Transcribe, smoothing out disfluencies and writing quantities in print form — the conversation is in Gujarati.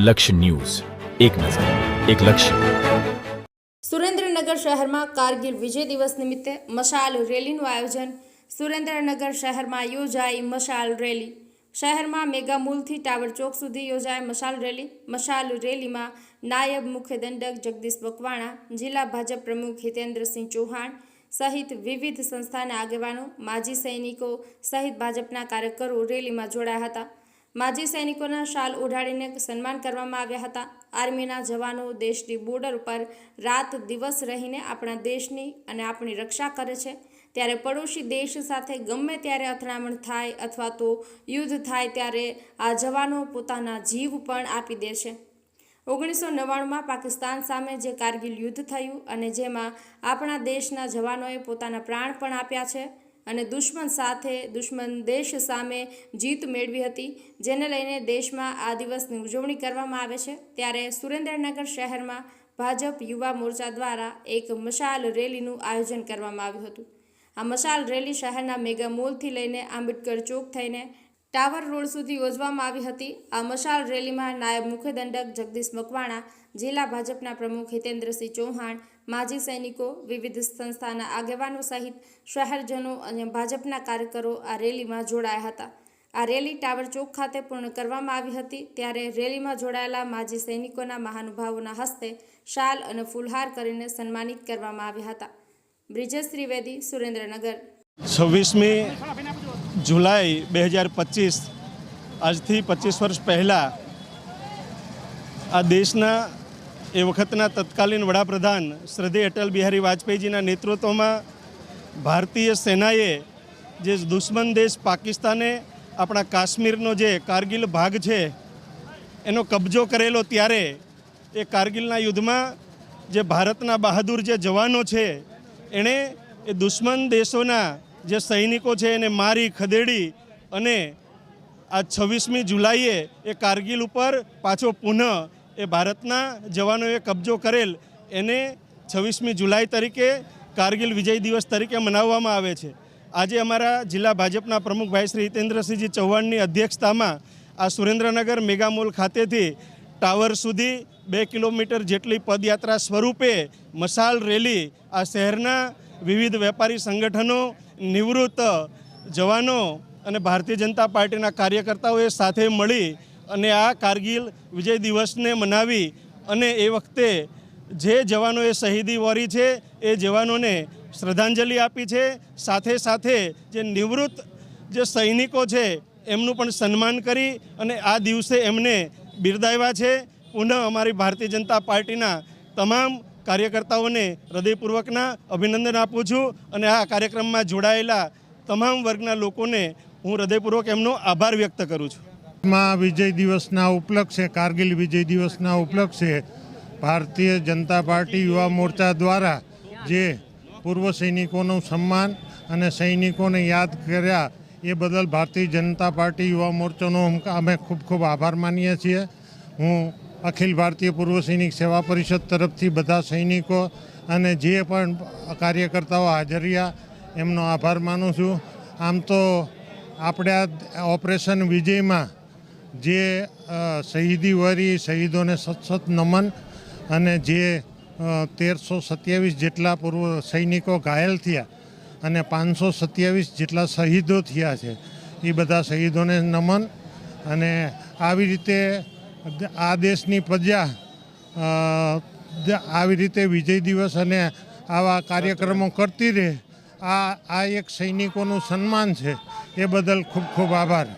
લક્ષ્ય ન્યૂઝ, એક નજર, એક લક્ષ્ય. સુરેન્દ્રનગર શહેરમાં કારગિલ વિજય દિવસ નિમિત્તે મશાલ રેલીનું આયોજન. સુરેન્દ્રનગર શહેરમાં યોજાઈ મશાલ રેલી. શહેરમાં મેગા મૂલથી ટાવર ચોક સુધી યોજાય મશાલ રેલી. મશાલ રેલીમાં નાયબ મુખ્ય દંડક જગદીશ મકવાણા, જિલ્લા ભાજપ પ્રમુખ હિતેન્દ્રસિંહ ચૌહાણ સહિત વિવિધ સંસ્થાના આગેવાનો, માજી સૈનિકો સહિત ભાજપના કાર્યકરો રેલીમાં જોડાયા હતા. માજી સૈનિકોના શાલ ઓઢાડીને સન્માન કરવામાં આવ્યા હતા. આર્મીના જવાનો દેશની બોર્ડર ઉપર રાત દિવસ રહીને આપણા દેશની અને આપણી રક્ષા કરે છે. ત્યારે પડોશી દેશ સાથે ગમે ત્યારે અથડામણ થાય અથવા તો યુદ્ધ થાય ત્યારે આ જવાનો પોતાના જીવ પણ આપી દે છે. 1999માં પાકિસ્તાન સામે જે કારગિલ યુદ્ધ થયું અને જેમાં આપણા દેશના જવાનોએ પોતાના પ્રાણ પણ આપ્યા છે અને દુશ્મન દેશ સામે જીત મેળવી હતી, જેને લઈને દેશમાં આ દિવસની ઉજવણી કરવામાં આવે છે. ત્યારે સુરેન્દ્રનગર શહેરમાં ભાજપ યુવા મોરચા દ્વારા એક મશાલ રેલીનું આયોજન કરવામાં આવ્યું હતું. આ મશાલ રેલી શહેરના મેગા મોલથી લઈને આંબેડકર ચોક થઈને ટાવર રોડ સુધી યોજવામાં આવી હતી. આ મશાલ રેલીમાં નાયબ મુખ્ય દંડક જગદીશ મકવાણા, જિલ્લા ભાજપના પ્રમુખ હિતેન્દ્રસિંહ ચૌહાણ, માજી સૈનિકો, વિવિધ સંસ્થાના આગેવાનો સહિત શહેરજનો અને ભાજપના કાર્યકરો આ રેલીમાં જોડાયા હતા. આ રેલી ટાવર ચોક ખાતે પૂર્ણ કરવામાં આવી હતી. ત્યારે રેલીમાં જોડાયેલા માજી સૈનિકોના મહાનુભાવોના હસ્તે શાલ અને ફૂલહાર કરીને સન્માનિત કરવામાં આવ્યા હતા. બ્રિજેશ ત્રિવેદી, સુરેન્દ્રનગર. 26મી જુલાઈ 2025 આજથી 25 વર્ષ પહેલાં આ દેશના એ વખતના તત્કાલીન વડાપ્રધાન શ્રદ્ધેય અટલ બિહારી વાજપેયીજીના નેતૃત્વમાં ભારતીય સેનાએ જે દુશ્મન દેશ પાકિસ્તાને આપણા કાશ્મીરનો જે કારગિલ ભાગ છે એનો કબજો કરેલો, ત્યારે એ કારગિલના યુદ્ધમાં જે ભારતના બહાદુર જે જવાનો છે એણે એ દુશ્મન દેશોના જે સૈનિકો છે એને મારી ખદેડી અને આ 26મી જુલાઈએ એ કારગિલ ઉપર પાછો પુનઃ એ ભારતના જવાનોએ કબજો કરેલ એને 26મી જુલાઈ તરીકે કારગિલ વિજય દિવસ તરીકે મનાવવામાં આવે છે. આજે અમારા જિલ્લા ભાજપના પ્રમુખ ભાઈ શ્રી હિતેન્દ્રસિંહજી ચૌહાણની અધ્યક્ષતામાં આ સુરેન્દ્રનગર મેગા મોલ ખાતેથી ટાવર સુધી 2 કિલોમીટર જેટલી પદયાત્રા સ્વરૂપે મશાલ રેલી આ શહેરના વિવિધ વેપારી સંગઠનો, નિવૃત્ત જવાનો અને ભારતીય જનતા પાર્ટીના કાર્યકર્તાઓએ સાથે મળી અને આ કારગિલ વિજય દિવસને મનાવી અને એ વખતે જે જવાનોએ શહીદી વહોરી છે એ જવાનોને શ્રદ્ધાંજલિ આપી છે. સાથે સાથે જે નિવૃત્ત જે સૈનિકો છે એમનું પણ સન્માન કરી અને આ દિવસે એમને બિરદાવ્યા છે. પુનઃ અમારી ભારતીય જનતા પાર્ટીના તમામ કાર્યકર્તાઓને હૃદયપૂર્વકના અભિનંદન આપું છું અને આ કાર્યક્રમમાં જોડાયેલા તમામ વર્ગના લોકોને હું હૃદયપૂર્વક એમનો આભાર વ્યક્ત કરું છું. વિજય દિવસના ઉપલક્ષે, કારગિલ વિજય દિવસના ઉપલક્ષે ભારતીય જનતા પાર્ટી યુવા મોરચા દ્વારા જે પૂર્વ સૈનિકોનું સન્માન અને સૈનિકોને યાદ કર્યા એ બદલ ભારતીય જનતા પાર્ટી યુવા મોરચાનો અમે ખૂબ ખૂબ આભાર માનીએ છીએ. હું અખિલ ભારતીય પૂર્વ સૈનિક સેવા પરિષદ તરફથી બધા સૈનિકો અને જે પણ કાર્યકર્તાઓ હાજર રહ્યા એમનો આભાર માનું છું. આમ તો આપણે આ ઓપરેશન વિજયમાં જે શહીદી વરી શહીદોને સતત નમન અને જે 1327 જેટલા પૂર્વ સૈનિકો ઘાયલ થયા અને 527 જેટલા શહીદો થયા છે એ બધા શહીદોને નમન. અને આવી રીતે આ દેશની પ્રજા આવી રીતે વિજય દિવસ અને આવા કાર્યક્રમો કરતી રહે, આ એક સૈનિકોનું સન્માન છે. એ બદલ ખૂબ ખૂબ આભાર.